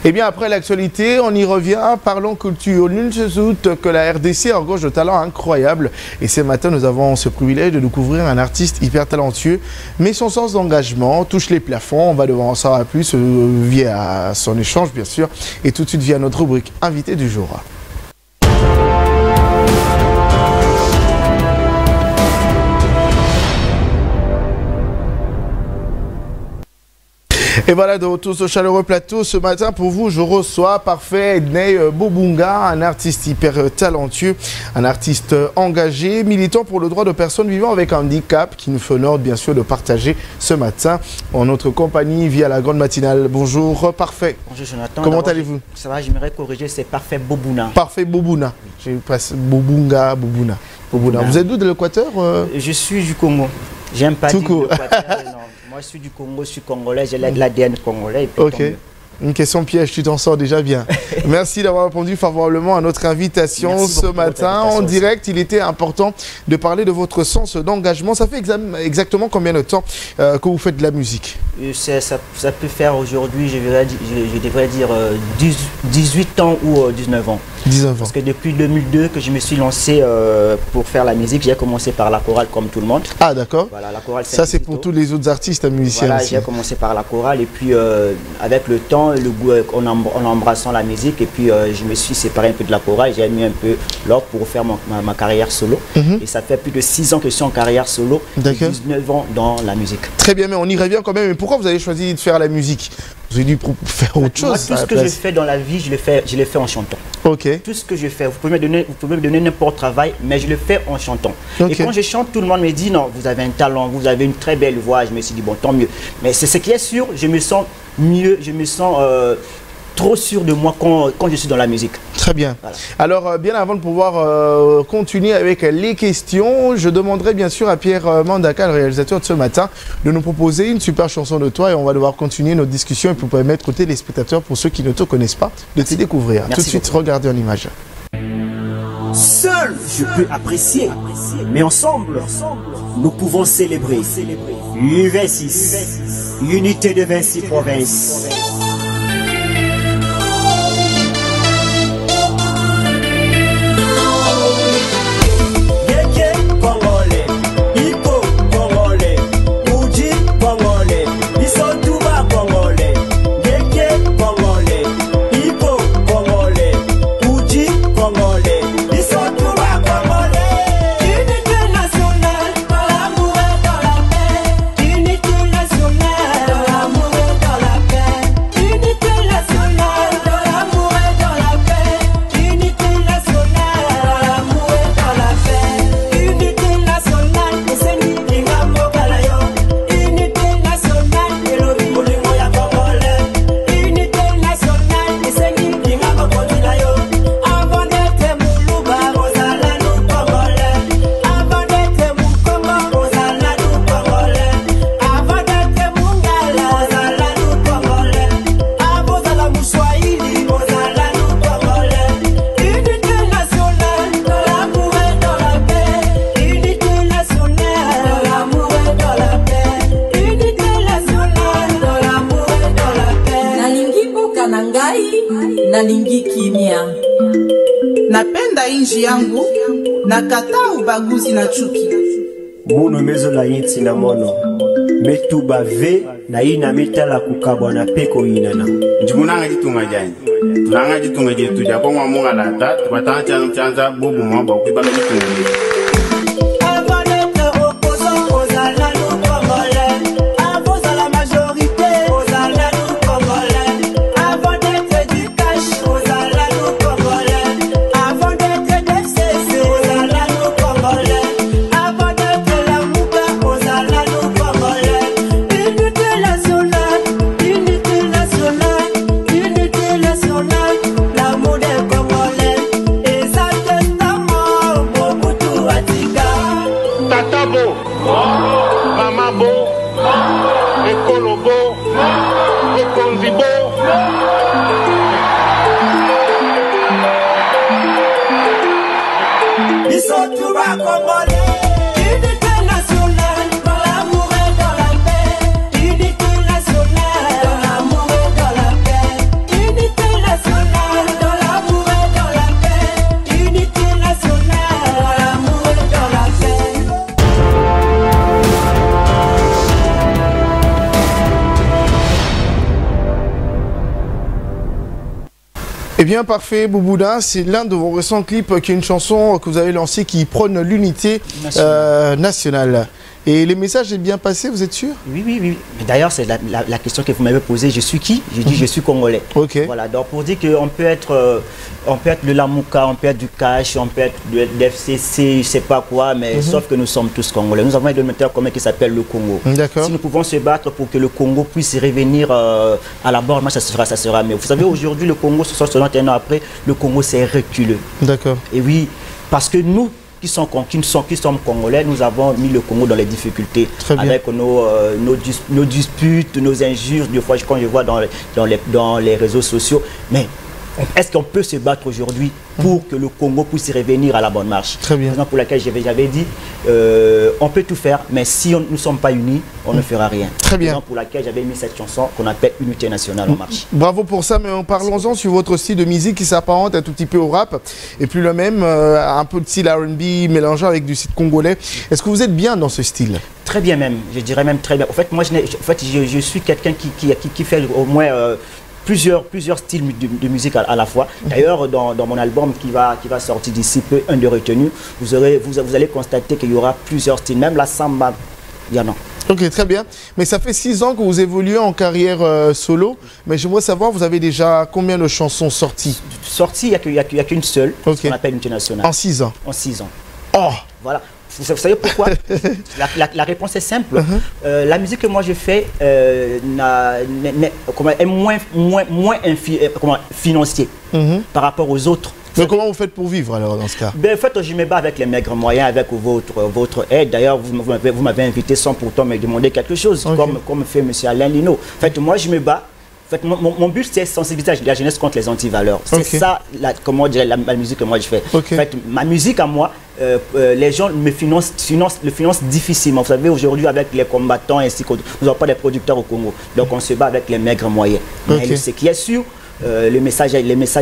Et bien après l'actualité, on y revient. Parlons culture. Nul se doute que la RDC regorge de talents incroyables. Et ce matin, nous avons ce privilège de découvrir un artiste hyper talentueux. Mais son sens d'engagement touche les plafonds. On va devoir en savoir plus via son échange, bien sûr. Et tout de suite via notre rubrique Invité du jour. Et voilà, de retour sur chaleureux plateau. Ce matin, pour vous, je reçois Parfait Ednei Bobunga, un artiste hyper talentueux, un artiste engagé, militant pour le droit de personnes vivant avec un handicap, qui nous fait l'honneur, bien sûr, de partager ce matin en notre compagnie via la grande matinale. Bonjour, Parfait. Bonjour, Jonathan. Comment allez-vous? Ça va, j'aimerais corriger, c'est Parfait Bobuna. Parfait Bobuna. J'ai passé Bobunga, Bobuna. Vous êtes d'où, de l'Équateur? Je suis du Congo. J'aime pas dire l'Équateur. Moi, je suis du Congo, je suis congolais, j'ai l'ADN congolais. Et puis ok. Une question piège, tu t'en sors déjà bien. Merci d'avoir répondu favorablement à notre invitation. Merci ce matin. En direct, il était important de parler de votre sens d'engagement. Ça fait exactement combien de temps que vous faites de la musique? Ça peut faire aujourd'hui, je devrais dire 18 ans ou 19 ans. 19 ans. Parce que depuis 2002 que je me suis lancé pour faire la musique, j'ai commencé par la chorale comme tout le monde. Ah d'accord. Voilà, la chorale. Ça c'est pour tous les autres artistes, musiciens. Voilà, j'ai commencé par la chorale et puis avec le temps, en embrassant la musique et puis je me suis séparé un peu de la chorale, j'ai mis un peu l'ordre pour faire ma carrière solo. Et ça fait plus de 6 ans que je suis en carrière solo, 19 ans dans la musique. Très bien, mais on y revient quand même. Mais pourquoi vous avez choisi de faire la musique? Vous avez dû faire autre chose? Moi, tout ce que je fais dans la vie, je le fais en chantant. Ok. Tout ce que je fais, vous pouvez me donner n'importe quel travail, mais je le fais en chantant. Et quand je chante, tout le monde me dit non, vous avez un talent, vous avez une très belle voix. Je me suis dit bon, tant mieux. Mais c'est ce qui est sûr, je me sens mieux, je me sens trop sûr de moi quand je suis dans la musique. Très bien. Voilà. Alors, bien avant de pouvoir continuer avec les questions, je demanderai bien sûr à Pierre Mandaka, le réalisateur de ce matin, de nous proposer une super chanson de toi et on va devoir continuer notre discussion et pour permettre aux téléspectateurs, pour ceux qui ne te connaissent pas, de te découvrir. Tout de suite, regardez en image. Seul, je peux apprécier, mais ensemble, nous pouvons célébrer. U26, unité de 26 provinces. Nalingi kimya. Napenda inji yangu, nakataa ubaguzi na chuki. Mono mezo la yinti na mono. Metu bave na ina mitala kukabwa na peko inana. Njimunanga jitunga jani. Tunanga jitunga jetu japo mwamunga lata. Tubatanga chanza bubu mwamba ukibala jitunga jetu. Unité Eh bien, parfait, Boubouna, c'est l'un de vos récents clips qui est une chanson que vous avez lancée qui prône l'unité nationale. Et les messages est bien passé, vous êtes sûr? Oui, oui, oui. D'ailleurs, c'est la question que vous m'avez posée. Je suis qui? J'ai dit je suis congolais. Ok. Voilà, donc pour dire qu'on peut être le Lamouka, on peut être du Cash, on peut être de l'FCC, je ne sais pas quoi, mais sauf que nous sommes tous congolais. Nous avons un donateur commun qui s'appelle le Congo. D'accord. Si nous pouvons se battre pour que le Congo puisse revenir à la borne, ça sera mieux. Vous savez, aujourd'hui, le Congo, 61 ans après, le Congo s'est reculé. D'accord. Et oui, parce que nous, qui sommes congolais, nous avons mis le Congo dans les difficultés avec nos disputes, nos injures, des fois quand je vois dans les réseaux sociaux. Mais est-ce qu'on peut se battre aujourd'hui pour que le Congo puisse revenir à la bonne marche? Très bien. Pour laquelle j'avais dit, on peut tout faire, mais si nous ne sommes pas unis, on ne fera rien. Très bien. Pour laquelle j'avais mis cette chanson qu'on appelle Unité nationale en marche. Bravo pour ça, mais parlons-en sur votre style de musique qui s'apparente un tout petit peu au rap, et puis le même, un peu de style R&B mélangeant avec du style congolais. Est-ce que vous êtes bien dans ce style? Très bien même, je dirais même très bien. En fait, moi, je suis quelqu'un qui fait au moins plusieurs styles de musique à la fois. D'ailleurs, dans mon album qui va sortir d'ici peu, un de retenu, vous allez constater qu'il y aura plusieurs styles. Même la samba, il y en a. Ok, très bien. Mais ça fait 6 ans que vous évoluez en carrière solo. Mais j'aimerais savoir, vous avez déjà combien de chansons sorties? Sorties, il n'y a qu'une seule, ce qu'on appelle Unité nationale. En 6 ans? En 6 ans. Oh! Voilà. Vous savez pourquoi? La réponse est simple. La musique que moi je fais est moins financier par rapport aux autres. Mais comment vous faites pour vivre alors dans ce cas? En fait, je me bats avec les maigres moyens, avec votre aide. D'ailleurs, vous m'avez invité sans pourtant me demander quelque chose, comme fait M. Alain Lino. En fait, moi je me bats. En fait, mon but, c'est sensibiliser la jeunesse contre les antivaleurs. C'est ça, comment dire, la musique que moi je fais. En fait, ma musique à moi, les gens me financent difficilement. Vous savez, aujourd'hui, avec les combattants, ainsi que nous n'avons pas de producteurs au Congo. Donc, on se bat avec les maigres moyens. Mais ce qui est sûr, les messages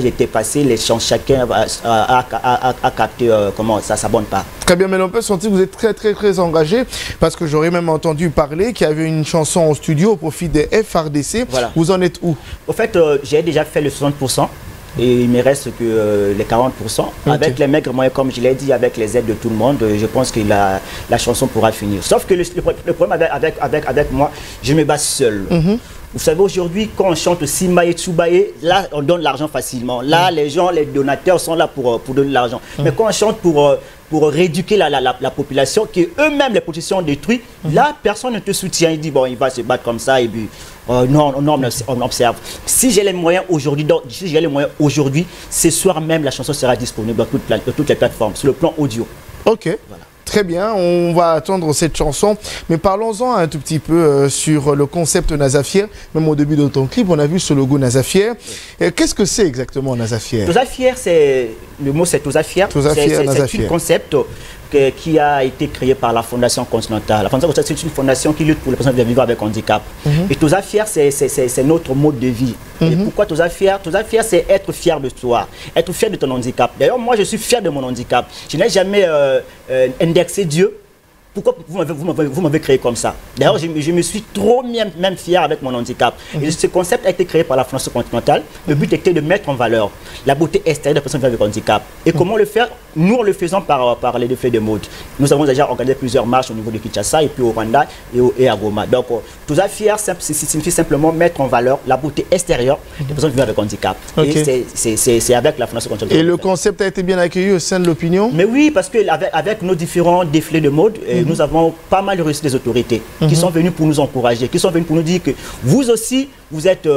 étaient passés, chacun a capté comment ça s'abonne pas. Très bien, mais on peut sentir que vous êtes très engagé, parce que j'aurais même entendu parler qu'il y avait une chanson au studio au profit des FRDC. Voilà. Vous en êtes où? Au fait, j'ai déjà fait le 60%. Et il me reste que les 40%. Avec les maigres moyens, comme je l'ai dit, avec les aides de tout le monde, je pense que la chanson pourra finir. Sauf que le problème avec moi, je me bats seul. Vous savez, aujourd'hui, quand on chante Simbaye, Tsubaye, là, on donne l'argent facilement. Là, les gens, les donateurs sont là pour donner l'argent. Mais quand on chante pour rééduquer la population, qui eux-mêmes, les positions détruites, là, personne ne te soutient. Il dit, bon, il va se battre comme ça, et puis, non, on observe. Si j'ai les moyens aujourd'hui, ce soir même, la chanson sera disponible dans toutes les plateformes, sur le plan audio. Ok. Voilà. Très bien, on va attendre cette chanson. Mais parlons-en un tout petit peu sur le concept Nazafier. Même au début de ton clip, on a vu ce logo Nazafier. Qu'est-ce que c'est exactement Nazafier? Nazafier, le mot c'est Nazafier. C'est un concept qui a été créé par la Fondation Continentale. La Fondation Continentale, c'est une fondation qui lutte pour les personnes vivant avec handicap. Et Nazafier, c'est notre mode de vie. Et pourquoi Nazafier? Nazafier, c'est être fier de toi, être fier de ton handicap. D'ailleurs, moi, je suis fier de mon handicap. Je n'ai jamais indexé Dieu. Pourquoi vous m'avez créé comme ça? D'ailleurs, je me suis trop même fier avec mon handicap. Et ce concept a été créé par la Fondation Continentale. Le but était de mettre en valeur la beauté extérieure des personnes avec handicap. Et comment le faire? Nous, en le faisant par les défilés de mode. Nous avons déjà organisé plusieurs marches au niveau de Kinshasa et puis au Rwanda et à Goma. Donc, Nazafier signifie simplement mettre en valeur la beauté extérieure des personnes vivant avec handicap. Et c'est avec la Fondation Continentale. Et le concept a été bien accueilli au sein de l'opinion? Mais oui, parce que avec nos différents défilés de mode, nous avons pas mal reçu des autorités qui sont venues pour nous encourager, qui sont venues pour nous dire que vous aussi, vous n'êtes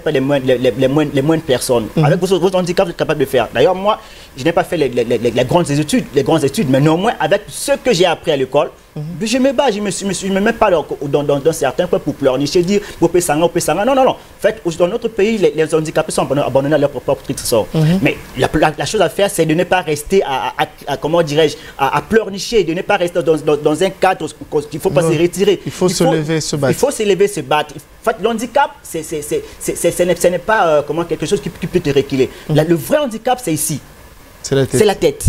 pas les moindres personnes. Avec vos handicaps, vous êtes capable de faire. D'ailleurs, moi, je n'ai pas fait les grandes études, mais néanmoins, avec ce que j'ai appris à l'école, je me bats, je me mets pas dans certains coins pour pleurnicher, dire non. En fait, dans notre pays, les handicapés sont abandonnés à leur propre trésor. Mais la chose à faire, c'est de ne pas rester comment dirais-je, à pleurnicher, de ne pas rester dans un cadre qu'il ne faut pas se retirer. Il faut se lever, se battre. Il faut se lever, se battre. En fait, l'handicap, ce n'est pas quelque chose qui peut te reculer. Le vrai handicap, c'est ici. C'est la tête.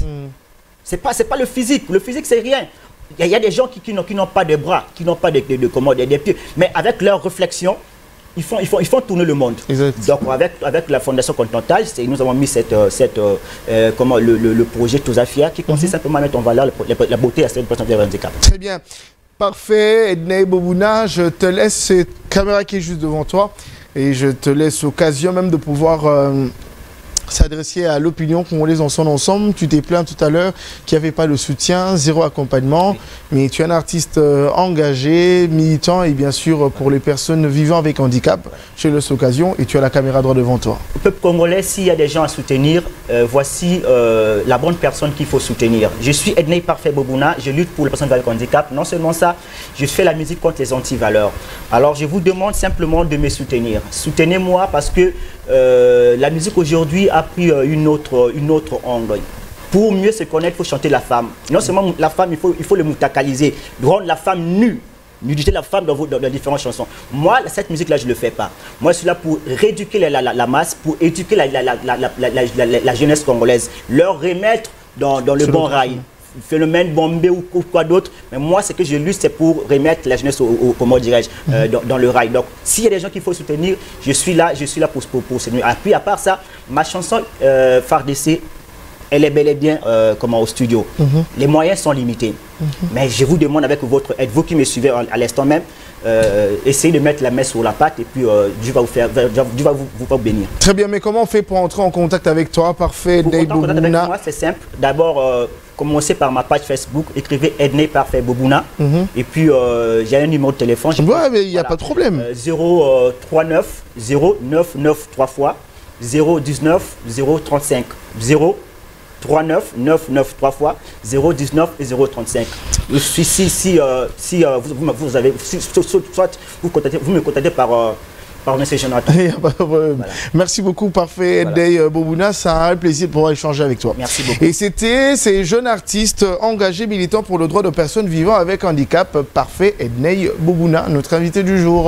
C'est pas le physique. Le physique, c'est rien. Il y a des gens qui n'ont pas de bras, qui n'ont pas des pieds. Mais avec leur réflexion, ils font tourner le monde. Exact. Donc avec la Fondation Continentale, nous avons mis le projet Tosafia qui consiste simplement à mettre en valeur la beauté à cette personne avec handicap. Très bien. Parfait. Ednei Bobuna, je te laisse cette caméra qui est juste devant toi et je te laisse l'occasion même de pouvoir s'adresser à l'opinion congolaise en son ensemble. Tu t'es plaint tout à l'heure qu'il n'y avait pas de soutien, zéro accompagnement, mais tu es un artiste engagé, militant et bien sûr pour les personnes vivant avec handicap. Je te laisse l'occasion et tu as la caméra droit devant toi. Au peuple congolais, s'il y a des gens à soutenir, voici la bonne personne qu'il faut soutenir. Je suis Ednei Parfait Bobuna, je lutte pour les personnes avec handicap. Non seulement ça, je fais la musique contre les antivaleurs. Alors je vous demande simplement de me soutenir. Soutenez-moi parce que la musique aujourd'hui a pris une autre angle. Pour mieux se connaître, il faut chanter la femme. Non seulement la femme, il faut le mutakaliser, rendre la femme nue. Nudité la femme dans différentes chansons. Moi, cette musique-là, je ne le fais pas. Moi, je suis là pour rééduquer la masse, pour éduquer la jeunesse congolaise, leur remettre dans le bon rail. Phénomène bombé ou quoi d'autre, mais moi ce que je lutte c'est pour remettre la jeunesse comment dirais-je dans le rail. Donc s'il y a des gens qu'il faut soutenir, je suis là pour soutenir. Et puis à part ça, ma chanson Phare d'essai, elle est bel et bien au studio. Les moyens sont limités, mais je vous demande avec votre aide, vous qui me suivez à l'instant même, essayez de mettre la main sur la pâte et puis Dieu va vous bénir. Très bien, mais comment on fait pour entrer en contact avec toi? Parfait, Ednei Bobuna. Avec moi, c'est simple. D'abord, commencez par ma page Facebook, écrivez Ednei Parfait Bobuna. Et puis, j'ai un numéro de téléphone. Ouais, mais il n'y a pas de problème. 039 099 3 fois 019 035 039 99 3 fois 019 et 035. Si vous avez, soit vous me contactez par message Jonathan. Voilà. Merci beaucoup, Parfait Ednei Bobuna. C'est un plaisir de pouvoir échanger avec toi. Merci beaucoup. Et c'était ces jeunes artistes engagés, militants pour le droit de personnes vivant avec handicap. Parfait Ednei Bobuna, notre invité du jour.